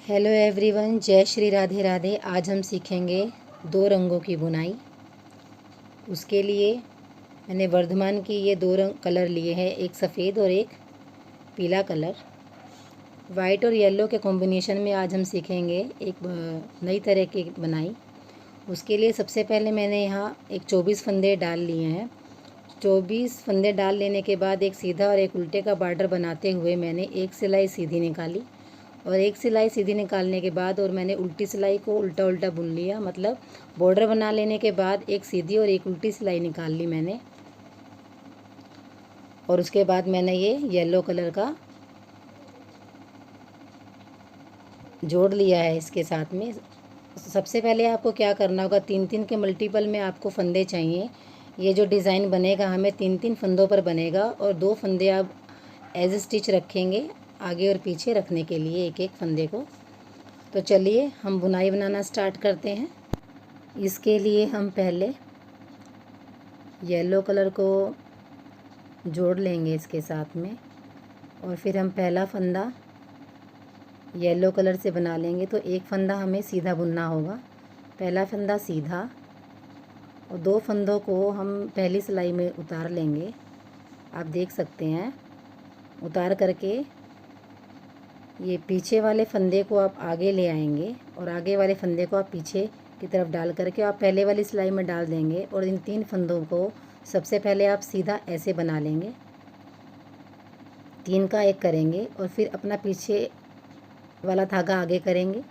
Hello everyone, जय श्री राधे राधे। आज हम सीखेंगे दो रंगों की बुनाई। उसके लिए मैंने वर्धमान की ये दो रंग कलर लिए हैं, एक सफ़ेद और एक पीला कलर। वाइट और येलो के कॉम्बिनेशन में आज हम सीखेंगे एक नई तरह की बुनाई। उसके लिए सबसे पहले मैंने यहाँ एक 24 फंदे डाल लिए हैं। 24 फंदे डाल लेने के बाद एक सीधा और एक उल्टे का बॉर्डर बनाते हुए मैंने एक सिलाई सीधी निकाली और एक सिलाई सीधी निकालने के बाद और मैंने उल्टी सिलाई को उल्टा उल्टा बुन लिया। मतलब बॉर्डर बना लेने के बाद एक सीधी और एक उल्टी सिलाई निकाल ली मैंने। और उसके बाद मैंने ये येलो कलर का जोड़ लिया है इसके साथ में। सबसे पहले आपको क्या करना होगा, 3-3 के मल्टीपल में आपको फंदे चाहिए। ये जो डिज़ाइन बनेगा हमें 3-3 फंदों पर बनेगा और 2 फंदे आप एज स्टिच रखेंगे आगे और पीछे रखने के लिए एक एक फंदे को। तो चलिए हम बुनाई बनाना स्टार्ट करते हैं। इसके लिए हम पहले येलो कलर को जोड़ लेंगे इसके साथ में और फिर हम पहला फंदा येलो कलर से बना लेंगे। तो एक फंदा हमें सीधा बुनना होगा, पहला फंदा सीधा और 2 फंदों को हम पहली सिलाई में उतार लेंगे। आप देख सकते हैं, उतार करके ये पीछे वाले फंदे को आप आगे ले आएंगे और आगे वाले फंदे को आप पीछे की तरफ डाल करके आप पहले वाली सिलाई में डाल देंगे। और इन 3 फंदों को सबसे पहले आप सीधा ऐसे बना लेंगे, 3 का एक करेंगे और फिर अपना पीछे वाला धागा आगे करेंगे।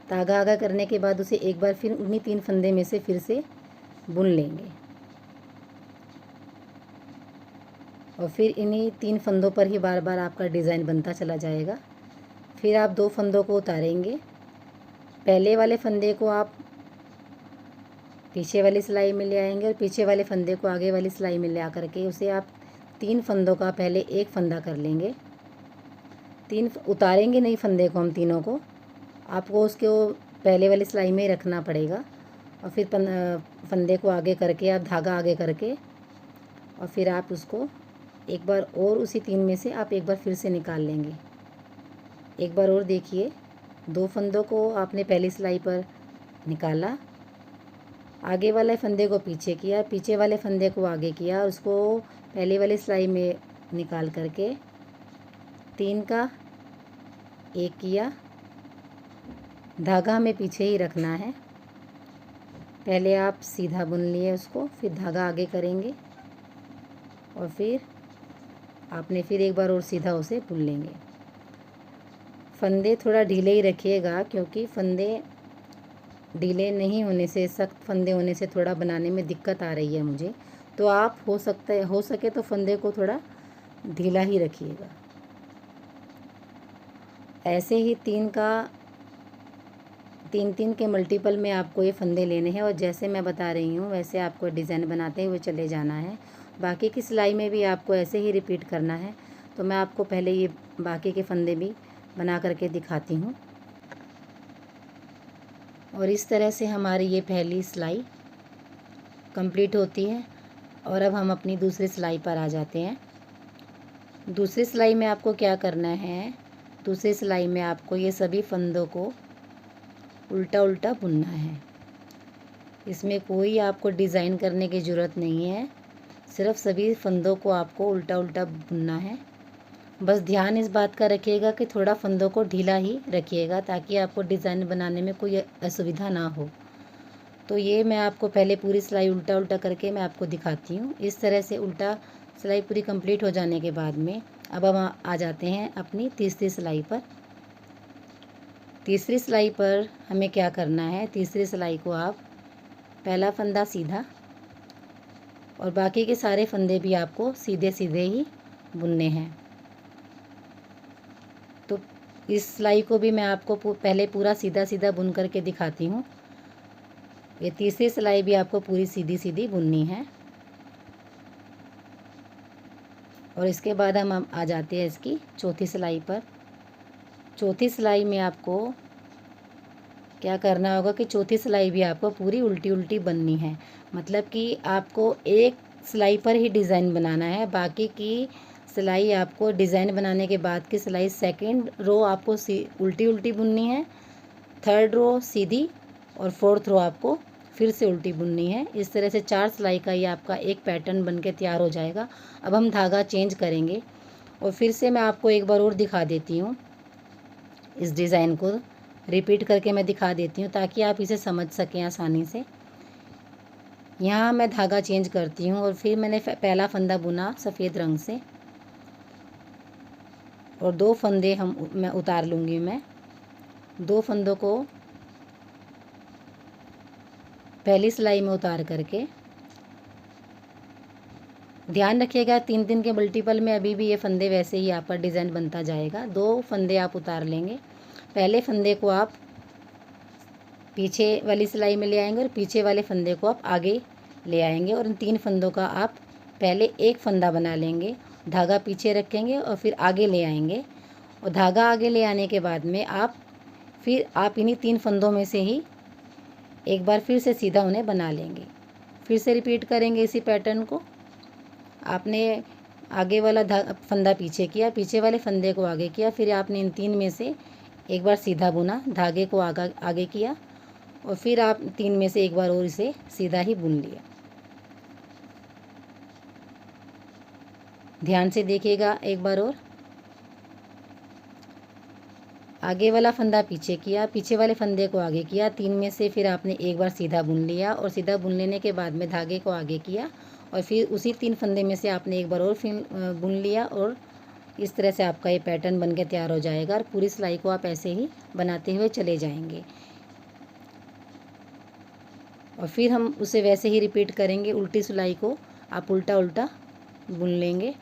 धागा आगे करने के बाद उसे एक बार फिर उन्हीं 3 फंदे में से फिर से बुन लेंगे और फिर इन्हीं 3 फंदों पर ही बार बार आपका डिज़ाइन बनता चला जाएगा। फिर आप 2 फंदों को उतारेंगे, पहले वाले फंदे को आप पीछे वाली सिलाई में ले आएंगे और पीछे वाले फंदे को आगे वाली सिलाई में ले आकर के उसे आप 3 फंदों का पहले एक फंदा कर लेंगे। 3 उतारेंगे नहीं फंदे को, हम तीनों को आपको उसको पहले वाली सिलाई में ही रखना पड़ेगा। और फिर फंदे को आगे करके आप धागा आगे करके और फिर आप उसको एक बार और उसी 3 में से आप एक बार फिर से निकाल लेंगे। एक बार और देखिए, 2 फंदों को आपने पहली सिलाई पर निकाला, आगे वाले फंदे को पीछे किया, पीछे वाले फंदे को आगे किया और उसको पहली वाली सिलाई में निकाल करके 3 का एक किया। धागा हमें पीछे ही रखना है, पहले आप सीधा बुन लिए उसको, फिर धागा आगे करेंगे और फिर आपने फिर एक बार और सीधा उसे बुन लेंगे। फंदे थोड़ा ढीले ही रखिएगा क्योंकि फंदे ढीले नहीं होने से, सख्त फंदे होने से थोड़ा बनाने में दिक्कत आ रही है मुझे। तो आप हो सके तो फंदे को थोड़ा ढीला ही रखिएगा। ऐसे ही 3 के मल्टीपल में आपको ये फंदे लेने हैं और जैसे मैं बता रही हूँ वैसे आपको डिज़ाइन बनाते हुए चले जाना है। बाकी की सिलाई में भी आपको ऐसे ही रिपीट करना है। तो मैं आपको पहले ये बाकी के फंदे भी बना करके दिखाती हूँ। और इस तरह से हमारी ये पहली सिलाई कंप्लीट होती है। और अब हम अपनी दूसरी सिलाई पर आ जाते हैं। दूसरी सिलाई में आपको क्या करना है, दूसरी सिलाई में आपको ये सभी फंदों को उल्टा उल्टा बुनना है। इसमें कोई आपको डिज़ाइन करने की ज़रूरत नहीं है, सिर्फ सभी फंदों को आपको उल्टा उल्टा बुनना है। बस ध्यान इस बात का रखिएगा कि थोड़ा फंदों को ढीला ही रखिएगा ताकि आपको डिज़ाइन बनाने में कोई असुविधा ना हो। तो ये मैं आपको पहले पूरी सिलाई उल्टा उल्टा करके मैं आपको दिखाती हूँ। इस तरह से उल्टा सिलाई पूरी कंप्लीट हो जाने के बाद में अब हम आ जाते हैं अपनी तीसरी सिलाई पर। तीसरी सिलाई पर हमें क्या करना है, तीसरी सिलाई को आप पहला फंदा सीधा और बाकी के सारे फंदे भी आपको सीधे सीधे ही बुनने हैं। तो इस सिलाई को भी मैं आपको पहले पूरा सीधा सीधा बुन करके दिखाती हूँ। ये तीसरी सिलाई भी आपको पूरी सीधी सीधी बुननी है। और इसके बाद हम आ जाते हैं इसकी चौथी सिलाई पर। चौथी सिलाई में आपको क्या करना होगा कि चौथी सिलाई भी आपको पूरी उल्टी उल्टी बननी है। मतलब कि आपको एक सिलाई पर ही डिज़ाइन बनाना है, बाकी की सिलाई आपको डिज़ाइन बनाने के बाद की सिलाई सेकंड रो आपको उल्टी उल्टी बुननी है, थर्ड रो सीधी और फोर्थ रो आपको फिर से उल्टी बुननी है। इस तरह से 4 सिलाई का ये आपका एक पैटर्न बन के तैयार हो जाएगा। अब हम धागा चेंज करेंगे और फिर से मैं आपको एक बार और दिखा देती हूँ। इस डिज़ाइन को रिपीट करके मैं दिखा देती हूँ ताकि आप इसे समझ सकें आसानी से। यहाँ मैं धागा चेंज करती हूँ और फिर मैंने पहला फंदा बुना सफ़ेद रंग से और 2 फंदे मैं उतार लूँगी। मैं 2 फंदों को पहली सिलाई में उतार करके, ध्यान रखिएगा 3 के मल्टीपल में अभी भी ये फंदे वैसे ही आपका डिज़ाइन बनता जाएगा। 2 फंदे आप उतार लेंगे। पहले फंदे को आप पीछे वाली सिलाई में ले आएंगे और पीछे वाले फंदे को आप आगे ले आएंगे और इन 3 फंदों का आप पहले एक फंदा बना लेंगे, धागा पीछे रखेंगे और फिर आगे ले आएंगे और धागा आगे ले आने के बाद में फिर आप इन्हीं 3 फंदों में से ही एक बार फिर से सीधा उन्हें बना लेंगे। फिर से रिपीट करेंगे इसी पैटर्न को। आपने आगे वाला फंदा पीछे किया, पीछे वाले फंदे को आगे किया, फिर आपने इन 3 में से एक बार सीधा बुना, धागे को आगे किया और फिर आप 3 में से एक बार और इसे सीधा ही बुन लिया। ध्यान से देखिएगा एक बार और। आगे वाला फंदा पीछे किया, पीछे वाले फंदे को आगे किया, 3 में से फिर आपने एक बार सीधा बुन लिया और सीधा बुन लेने के बाद में धागे को आगे किया और फिर उसी 3 फंदे में से आपने एक बार और फिर बुन लिया और इस तरह से आपका ये पैटर्न बन के तैयार हो जाएगा और पूरी सिलाई को आप ऐसे ही बनाते हुए चले जाएंगे और फिर हम उसे वैसे ही रिपीट करेंगे। उल्टी सिलाई को आप उल्टा उल्टा बुन लेंगे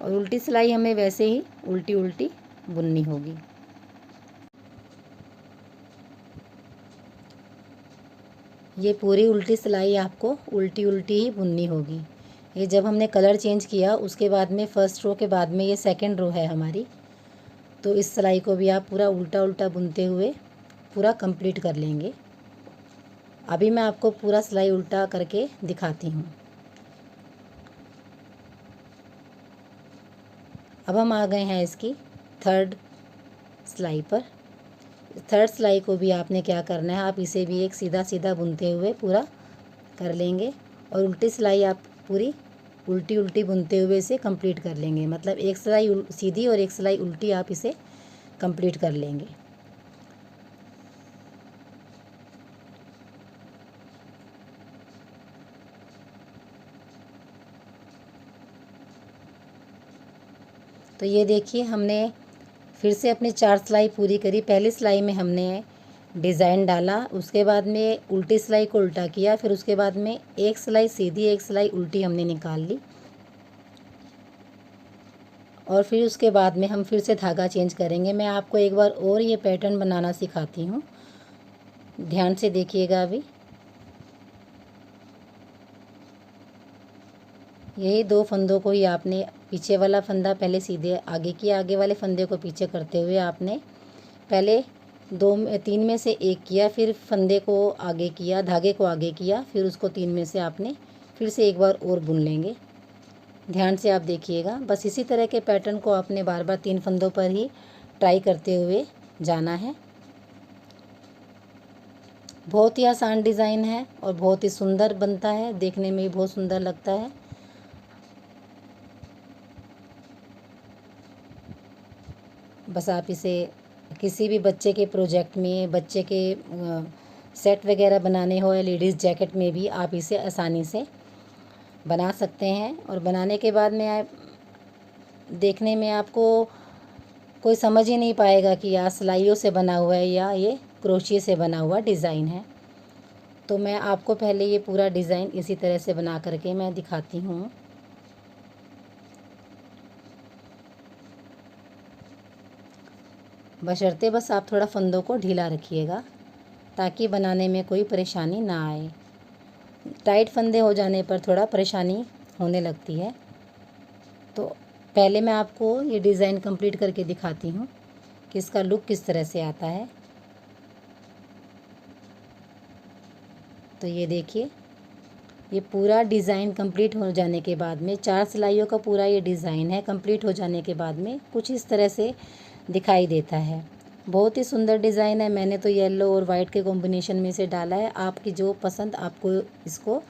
और उल्टी सिलाई हमें वैसे ही उल्टी उल्टी बुननी होगी। ये पूरी उल्टी सिलाई आपको उल्टी उल्टी ही बुननी होगी। ये जब हमने कलर चेंज किया उसके बाद में फर्स्ट रो के बाद में ये सेकंड रो है हमारी, तो इस सिलाई को भी आप पूरा उल्टा उल्टा बुनते हुए पूरा कंप्लीट कर लेंगे। अभी मैं आपको पूरा सिलाई उल्टा करके दिखाती हूँ। अब हम आ गए हैं इसकी थर्ड सिलाई पर। थर्ड सिलाई को भी आपने क्या करना है, आप इसे भी एक सीधा सीधा बुनते हुए पूरा कर लेंगे और उल्टी सिलाई आप पूरी उल्टी उल्टी बुनते हुए इसे कंप्लीट कर लेंगे। मतलब एक सिलाई सीधी और एक सिलाई उल्टी आप इसे कंप्लीट कर लेंगे। तो ये देखिए हमने फिर से अपनी 4 सिलाई पूरी करी। पहली सिलाई में हमने डिज़ाइन डाला, उसके बाद में उल्टी सिलाई को उल्टा किया, फिर उसके बाद में एक सिलाई सीधी एक सिलाई उल्टी हमने निकाल ली और फिर उसके बाद में हम फिर से धागा चेंज करेंगे। मैं आपको एक बार और ये पैटर्न बनाना सिखाती हूँ, ध्यान से देखिएगा। अभी यही 2 फंदों को ही आपने पीछे वाला फंदा पहले सीधे आगे किया, आगे वाले फंदे को पीछे करते हुए आपने पहले 3 में से एक किया, फिर फंदे को आगे किया, धागे को आगे किया, फिर उसको 3 में से आपने फिर से एक बार और बुन लेंगे। ध्यान से आप देखिएगा। बस इसी तरह के पैटर्न को आपने बार बार 3 फंदों पर ही ट्राई करते हुए जाना है। बहुत ही आसान डिज़ाइन है और बहुत ही सुंदर बनता है, देखने में भी बहुत सुंदर लगता है। बस आप इसे किसी भी बच्चे के प्रोजेक्ट में, बच्चे के सेट वगैरह बनाने हो या लेडीज़ जैकेट में भी आप इसे आसानी से बना सकते हैं और बनाने के बाद में देखने में आपको कोई समझ ही नहीं पाएगा कि यह सिलाइयों से बना हुआ है या ये क्रोशिया से बना हुआ डिज़ाइन है। तो मैं आपको पहले ये पूरा डिज़ाइन इसी तरह से बना करके मैं दिखाती हूँ। बशर्ते बस आप थोड़ा फंदों को ढीला रखिएगा ताकि बनाने में कोई परेशानी ना आए। टाइट फंदे हो जाने पर थोड़ा परेशानी होने लगती है। तो पहले मैं आपको ये डिज़ाइन कंप्लीट करके दिखाती हूँ कि इसका लुक किस तरह से आता है। तो ये देखिए ये पूरा डिज़ाइन कंप्लीट हो जाने के बाद में 4 सिलाइयों का पूरा ये डिज़ाइन है, कंप्लीट हो जाने के बाद में कुछ इस तरह से दिखाई देता है। बहुत ही सुंदर डिज़ाइन है। मैंने तो येलो और वाइट के कॉम्बिनेशन में से डाला है। आपकी जो पसंद, आपको इसको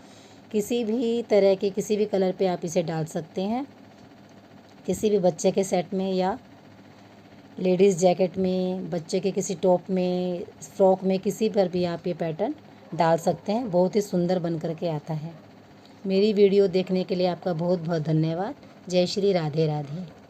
किसी भी तरह के किसी भी कलर पे आप इसे डाल सकते हैं, किसी भी बच्चे के सेट में या लेडीज़ जैकेट में, बच्चे के किसी टॉप में, फ्रॉक में, किसी पर भी आप ये पैटर्न डाल सकते हैं। बहुत ही सुंदर बन कर के आता है। मेरी वीडियो देखने के लिए आपका बहुत बहुत धन्यवाद। जय श्री राधे राधे।